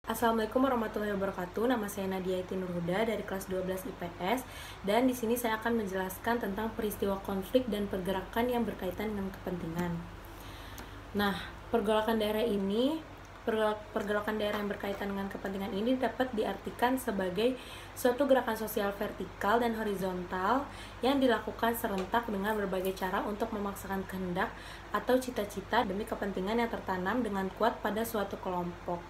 Assalamualaikum warahmatullahi wabarakatuh. Nama saya Nadia Iti Nurhuda dari kelas 12 IPS, dan di sini saya akan menjelaskan tentang peristiwa konflik dan pergerakan yang berkaitan dengan kepentingan. Nah, pergerakan daerah yang berkaitan dengan kepentingan ini dapat diartikan sebagai suatu gerakan sosial vertikal dan horizontal yang dilakukan serentak dengan berbagai cara untuk memaksakan kehendak atau cita-cita demi kepentingan yang tertanam dengan kuat pada suatu kelompok.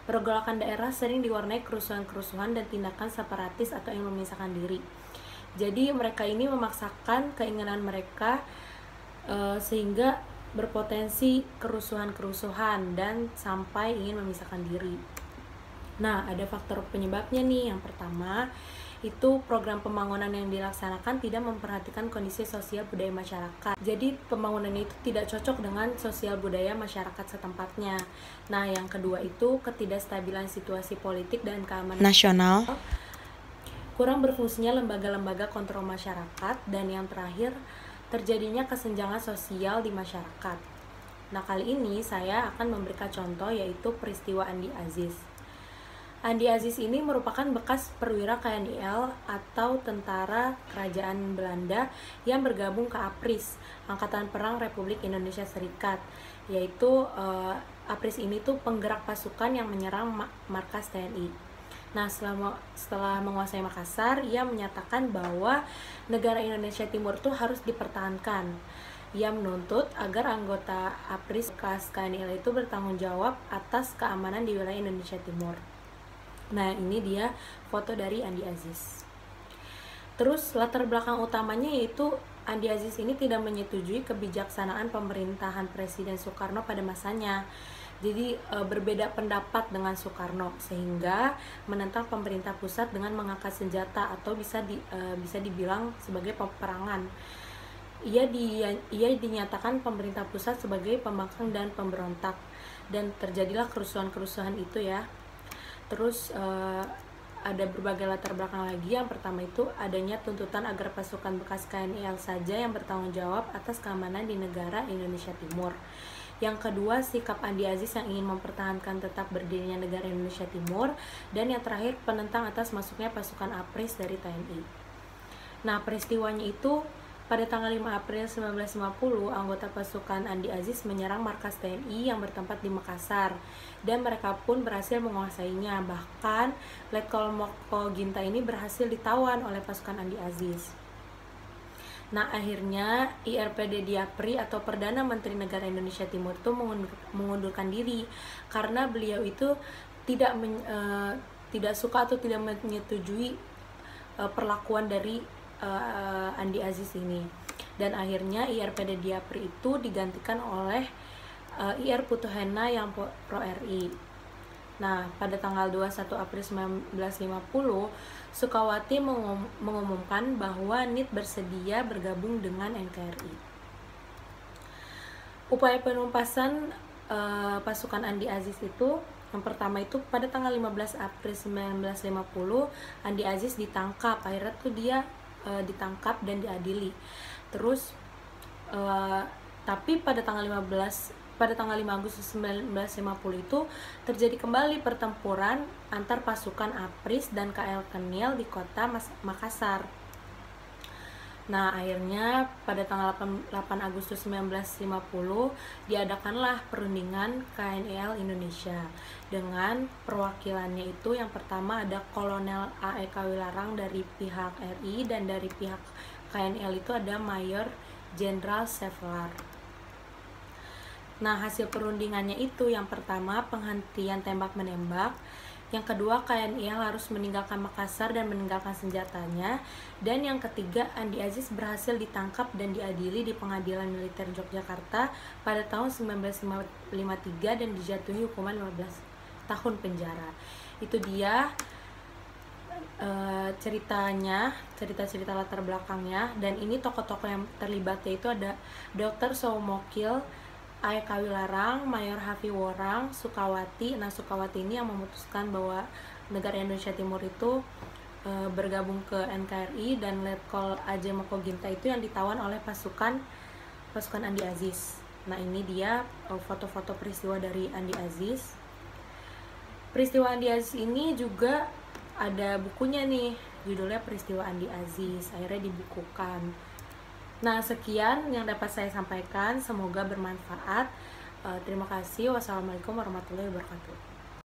Pergolakan daerah sering diwarnai kerusuhan-kerusuhan dan tindakan separatis atau yang memisahkan diri. Jadi mereka ini memaksakan keinginan mereka sehingga berpotensi kerusuhan-kerusuhan dan sampai ingin memisahkan diri. Nah, ada faktor penyebabnya nih. Yang pertama, itu program pembangunan yang dilaksanakan tidak memperhatikan kondisi sosial budaya masyarakat. Jadi pembangunan itu tidak cocok dengan sosial budaya masyarakat setempatnya. Nah, yang kedua itu ketidakstabilan situasi politik dan keamanan nasional, kurang berfungsinya lembaga-lembaga kontrol masyarakat, dan yang terakhir terjadinya kesenjangan sosial di masyarakat. Nah, kali ini saya akan memberikan contoh, yaitu peristiwa Andi Aziz. Andi Aziz ini merupakan bekas perwira KNIL atau tentara kerajaan Belanda yang bergabung ke APRIS, Angkatan Perang Republik Indonesia Serikat, yaitu APRIS ini tuh penggerak pasukan yang menyerang markas TNI. Nah, setelah menguasai Makassar, ia menyatakan bahwa negara Indonesia Timur itu harus dipertahankan. Ia menuntut agar anggota APRIS bekas KNIL itu bertanggung jawab atas keamanan di wilayah Indonesia Timur. Nah, ini dia foto dari Andi Aziz. Terus latar belakang utamanya yaitu Andi Aziz ini tidak menyetujui kebijaksanaan pemerintahan Presiden Soekarno pada masanya. Jadi berbeda pendapat dengan Soekarno, sehingga menentang pemerintah pusat dengan mengangkat senjata atau bisa dibilang sebagai peperangan. Ia dinyatakan pemerintah pusat sebagai pembangkang dan pemberontak, dan terjadilah kerusuhan-kerusuhan itu ya. Terus ada berbagai latar belakang lagi. Yang pertama itu adanya tuntutan agar pasukan bekas KNIL saja yang bertanggung jawab atas keamanan di negara Indonesia Timur. Yang kedua, sikap Andi Aziz yang ingin mempertahankan tetap berdirinya negara Indonesia Timur. Dan yang terakhir, penentang atas masuknya pasukan APRIS dari TNI. Nah, peristiwanya itu pada tanggal 5 April 1950, anggota pasukan Andi Aziz menyerang markas TNI yang bertempat di Makassar, dan mereka pun berhasil menguasainya. Bahkan, Letkol Moko Ginta ini berhasil ditawan oleh pasukan Andi Aziz. Nah, akhirnya IRPD Diapri atau Perdana Menteri Negara Indonesia Timur itu mengundurkan diri karena beliau itu tidak suka atau tidak menyetujui perlakuan dari Andi Aziz ini. Dan akhirnya IRPD Diapri itu digantikan oleh IR Putuhena yang pro RI. Nah, pada tanggal 21 April 1950, Sukawati mengumumkan bahwa NIT bersedia bergabung dengan NKRI. Upaya penumpasan pasukan Andi Aziz itu, yang pertama itu pada tanggal 15 April 1950, Andi Aziz ditangkap. Akhirnya tuh dia ditangkap dan diadili. Terus tapi pada tanggal 5 Agustus 1950 itu terjadi kembali pertempuran antar pasukan APRIS dan KL Kenil di kota Makassar. Nah, akhirnya pada tanggal 8 Agustus 1950 diadakanlah perundingan KNIL Indonesia dengan perwakilannya itu, yang pertama ada Kolonel A.E. Kawilarang dari pihak RI, dan dari pihak KNIL itu ada Mayor Jenderal Sevlar. Nah, hasil perundingannya itu, yang pertama penghentian tembak-menembak, yang kedua KNIL harus meninggalkan Makassar dan meninggalkan senjatanya, dan yang ketiga Andi Aziz berhasil ditangkap dan diadili di Pengadilan Militer Yogyakarta pada tahun 1953 dan dijatuhi hukuman 15 tahun penjara. Itu dia cerita latar belakangnya. Dan ini tokoh-tokoh yang terlibat, yaitu ada Dr. Soumokil A.E. Kawilarang, Mayor Hafi Worang, Sukawati. Nah, Sukawati ini yang memutuskan bahwa negara Indonesia Timur itu bergabung ke NKRI, dan Letkol A.J. Moko Ginta itu yang ditawan oleh pasukan Andi Aziz. Nah, ini dia foto-foto peristiwa dari Andi Aziz. Peristiwa Andi Aziz ini juga ada bukunya nih, judulnya Peristiwa Andi Aziz, akhirnya dibukukan. Nah, sekian yang dapat saya sampaikan, semoga bermanfaat. Terima kasih. Wassalamualaikum warahmatullahi wabarakatuh.